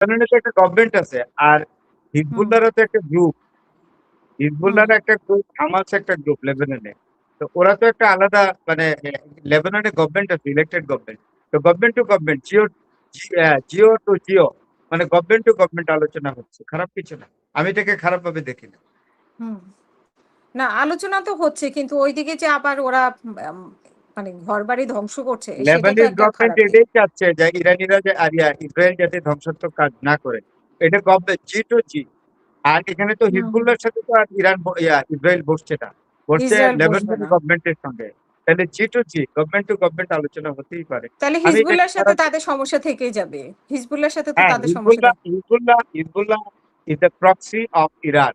লেবাননে তো একটা গভর্নমেন্ট আছে। আর হুম, হিজবুল্লাহরও তো একটা গ্রুপ। হুম, হিজবুল্লাহর একটা গ্রুপ, হামাস একটা গ্রুপ লেবাননে। তো ওরা তো একটা আলাদা মানে লেবাননে গভর্নমেন্ট আছে, ইলেক্টেড গভর্নমেন্ট। তো গভর্নমেন্ট টু গভর্নমেন্ট, জিও টু জিও, মানে গভর্নমেন্ট টু গভর্নমেন্ট আলোচনা হচ্ছে। খারাপ কিছু না। আমি এটাকে খারাপ ভাবে দেখি না। হুম। না আলোচনা তো হচ্ছে কিন্তু ওইদিকে যে আবার ওরা আম মানে ঘরবাড়ি ধ্বংস করছে সেটা তো লেবানিজ একটা গভর্নমেন্ট খারাপ দিক। এটাই চাচ্ছে যে ইরানিরা যে আর ইসরায়েল যাতে ধ্বংসাত্মক কাজ না করে। এটা গভর্নমেন্ট জি টু জি। আর এখানে তো হুম, হুম। হিজবুল্লাহর সাথে তো আর ইসরায়েল বসছে না, বসছে ইসরায়েল বসবে লেবানন না। গভর্নমেন্টের সঙ্গে। তাহলে G to G, government to government আলোচনা হতেই পারে। তাহলে আমি এটাকে হিজবুল্লাহর সাথে খারাপ বলি। তাদের সমস্যা থেকেই যাবে। হিজবুল্লাহর সাথে তো হ্যাঁ, তাদের সমস্যা হিজবুল্লাহ থাকে। Hezbollah Hezbollah is the proxy of Iran.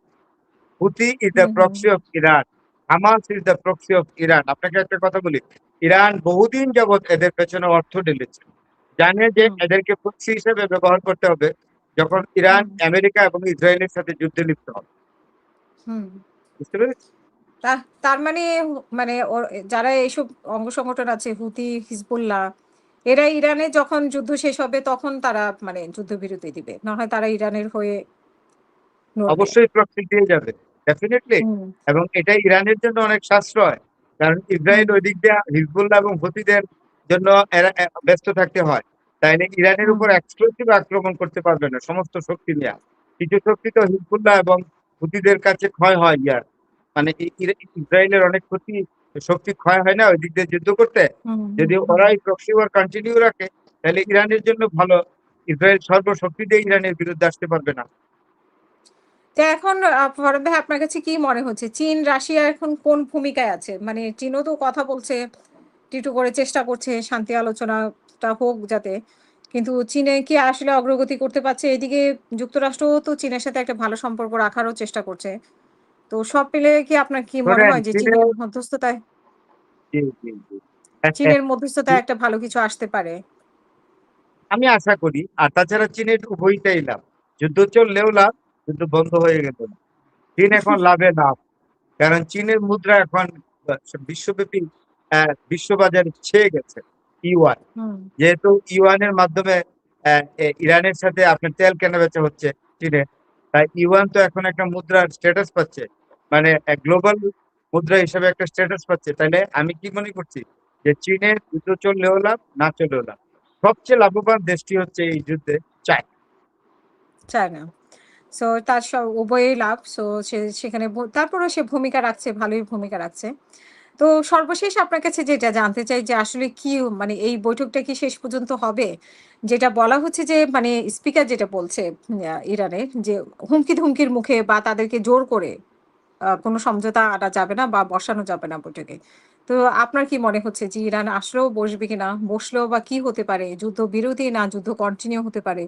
Houthi is the hmm, hmm, proxy of Iran. Hamas is the proxy of Iran. আপনাকে একটা কথা বলি, ইরান বহুদিন যাবৎ এদের পেছনে অর্থ ঢেলেছে। জানে যে হুম, এদেরকে প্রক্সি হিসেবে ব্যবহার করতে হবে যখন ইরান হুম, আমেরিকা এবং ইসরায়েলের সাথে যুদ্ধে লিপ্ত হবে। হুম। বুঝতে পেরেছি? তা তার মানে মানে যারা এইসব অঙ্গ সংগঠন আছে হুথি, হিজবুল্লাহ এরা ইরানে যখন যুদ্ধ শেষ হবে তখন তারা মানে যুদ্ধবিরতি দিবে। না হয় তারা ইরানের হয়ে লড়বে। অবশ্যই প্রক্সি দিয়ে যাবে, ডেফিনেটলি। হুম, এবং এটা ইরানের জন্য অনেক সাশ্রয়। কারণ হুম, ইসরায়েল ওই দিক দিয়ে হিজবুল্লাহ এবং হুতিদের জন্য এরা ব্যস্ত থাকতে হয়। তাইলে ইরানের হুম, উপর এক্সক্লুসিভ আক্রমণ করতে পারবে না সমস্ত শক্তি নিয়ে। কিছু শক্তি তো হিজবুল্লাহ এবং হুতিদের কাছে ক্ষয় হয় মানে ইসরায়েলের অনেক শক্তি ক্ষয় হয় না ওই দিক দিয়ে যুদ্ধ করতে। হুম, হুম, যদি হুম। ওরাই প্রক্সি ওয়ার কন্টিনিউ রাখে, তাহলে ইরানের জন্য ভালো। ইসরায়েল সর্বশক্তি দিয়ে ইরানের বিরুদ্ধে আসতে পারবে না। তো এখন ফরহাদ ভাই আপনার কাছে কি মনে হচ্ছে চীন রাশিয়া এখন কোন ভূমিকায় আছে? মানে চীনও তো কথা বলছে, একটু করে চেষ্টা করছে শান্তি আলোচনাটা হোক যাতে। কিন্তু চীনে কি আসলে অগ্রগতি করতে পারছে? এদিকে যুক্তরাষ্ট্রও তো চীনের সাথে একটা ভালো সম্পর্ক রাখারও চেষ্টা করছে। তো সব মিলে কি আপনার কি মনে শোনেন, হয় যে চীনে চীনের মধ্যস্থতায় জি, জি, জি। চীনের মধ্যস্থতায় একটা ভালো কিছু আসতে পারে? আমি আশা করি। আর তাছাড়া চীনের উভয়টাই লাভ। যুদ্ধ চললেও লাভ, যুদ্ধ বন্ধ হয়ে গেল না। চীন এখন লাভে লাভ। কারণ চীনের মুদ্রা এখন বিশ্বব্যাপী বিশ্ববাজারে ছেয়ে গেছে ইউয়ান। হুম, যেহেতু ইউয়ানের মাধ্যমে ইরানের সাথে আপনার তেল কেনা বেচা হচ্ছে চীনে, তাই ইউয়ান তো এখন একটা মুদ্রার স্ট্যাটাস পাচ্ছে, মানে গ্লোবাল মুদ্রা হিসেবে একটা স্ট্যাটাস পাচ্ছে। তাহলে আমি কি মনে করছি যে চীনের যুদ্ধ চললেও লাভ, না চললেও লাভ। সবচেয়ে লাভবান দেশটি হচ্ছে এই যুদ্ধে চায়না। চায়না। সো তার উভয়ই লাভ। সো সেখানে তারপরেও সে ভূমিকা রাখছে, ভালোই ভূমিকা রাখছে। তো সর্বশেষ আপনার কাছে যেটা জানতে চাই যে আসলে কি মানে এই বৈঠকটা কি শেষ পর্যন্ত হবে? যেটা বলা হচ্ছে যে মানে স্পিকার যেটা বলছে ইরানের যে হুমকি-ধমকির মুখে বা তাদেরকে জোর করে কোনো সমঝোতা আনা যাবে না বা বসানো যাবে না বৈঠকে। তো আপনার কি মনে হচ্ছে যে ইরান আসলেও বসবে কিনা? বসলেও বা কি হতে পারে? যুদ্ধবিরতি না যুদ্ধ কন্টিনিউ হতে পারে?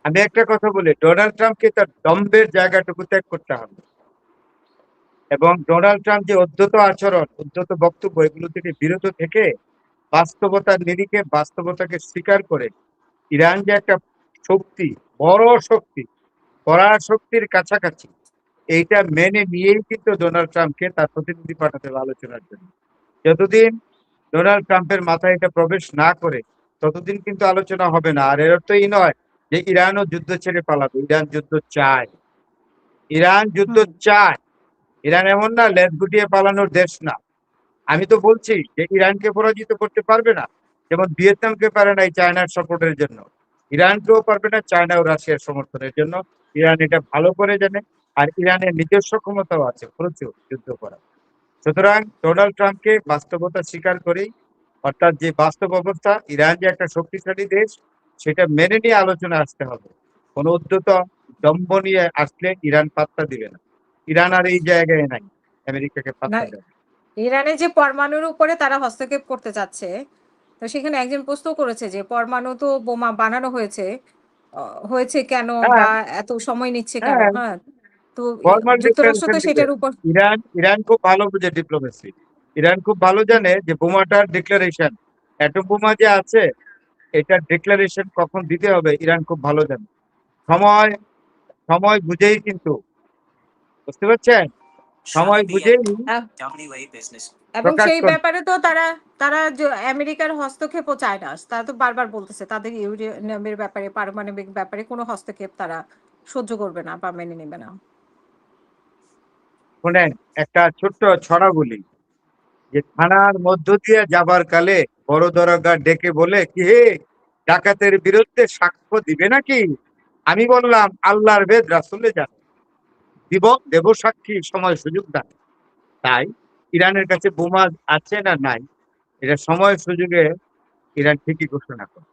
আমি একটা কথা বলি, ডোনাল্ড ট্রাম্পকে তার দম্ভের জায়গাটুকু ত্যাগ করতে হবে। এবং ডোনাল্ড ট্রাম্প যে উদ্ধত আচরণ, উদ্ধত বক্তব্য, এগুলো থেকে বিরত থেকে বাস্তবতার নিরিখে বাস্তবতাকে স্বীকার করে ইরান যে একটা শক্তি, বড় শক্তি, পরাশক্তির কাছাকাছি, এইটা মেনে নিয়েই কিন্তু ডোনাল্ড ট্রাম্পকে তার প্রতিনিধি পাঠাতে হবে আলোচনার জন্য। যতদিন ডোনাল্ড ট্রাম্পের মাথায় এটা প্রবেশ না করে, ততদিন কিন্তু আলোচনা হবে না। আর এর অর্থ এই নয় যে ইরানও যুদ্ধ ছেড়ে পালাবে। ইরান যুদ্ধ চায়। ইরান যুদ্ধ হুম, চায়। ইরান এমন না লেজ গুটিয়ে পালানোর দেশ না। আমি তো বলছি যে ইরানকে পরাজিত করতে পারবে না, যেমন ভিয়েতনামকে পারে নাই চায়নার সাপোর্টের জন্য। ইরানকেও পারবে না চায়না ও রাশিয়ার সমর্থনের জন্য। ইরান এটা ভালো করে জানে। আর ইরানের নিজস্ব ক্ষমতাও আছে প্রচুর যুদ্ধ করা। সুতরাং ডোনাল্ড ট্রাম্পকে বাস্তবতা স্বীকার করেই, অর্থাৎ যে বাস্তব অবস্থা, ইরান যে একটা শক্তিশালী দেশ, সেটা মেনে নিয়ে আলোচনা আসতে হবে। কোন উদ্ধত দম্ভ নিয়ে আসলে ইরান পাত্তা দিবে না। ইরান আর এই জায়গায় নাই আমেরিকাকে না পাত্তা দেবে। ইরানে যে পরমাণুর উপরে তারা হস্তক্ষেপ করতে চাচ্ছে, তো সেখানে একজন প্রশ্ন করেছে যে পরমাণু তো বোমা বানানো হয়েছে। অ হয়েছে কেন হ্যাঁ, বা এত সময় নিচ্ছে কেন? হ্যাঁ, হ্যাঁ? তো ফরমাল যুক্তরাষ্ট্র ডিক্লারেশন তো দিবে। সেটার উপর ইরান ইরান খুব ভালো বুঝে ডিপ্লোমেসি। ইরান খুব ভালো জানে যে বোমাটার ডিক্লারেশন, অ্যাটম বোমা যে আছে, এটার ডিক্লারেশন কখন দিতে হবে ইরান খুব ভালো জানে। সময় সময় বুঝেই কিন্তু, বুঝতে পারছেন? সময় বুঝেই আ এবং প্রকাশ সেই করবে। ব্যাপারে তো তারা আমেরিকার হস্তক্ষেপও চায় না। তারা তো বারবার বলতেছে তাদের ইউরেনিয়ামের ব্যাপারে, পারমাণবিক ব্যাপারে কোনো হস্তক্ষেপ তারা সহ্য করবে না বা মেনে নিবে না। শোনেন, একটা ছোট্ট ছড়া বলি, যে থানার মধ্য দিয়ে যাবার কালে বড় দরোগা ডেকে বলে, কি হে, ডাকাতের বিরুদ্ধে সাক্ষ্য দিবে নাকি? আমি বললাম, আল্লাহর ভেদ রাসূলে জানে, দেব সাক্ষী, সময় সুযোগ দান। তাই ইরানের কাছে বোমা আছে না নাই, এটা সময় সুযোগে ইরান ঠিকই ঘোষণা করে।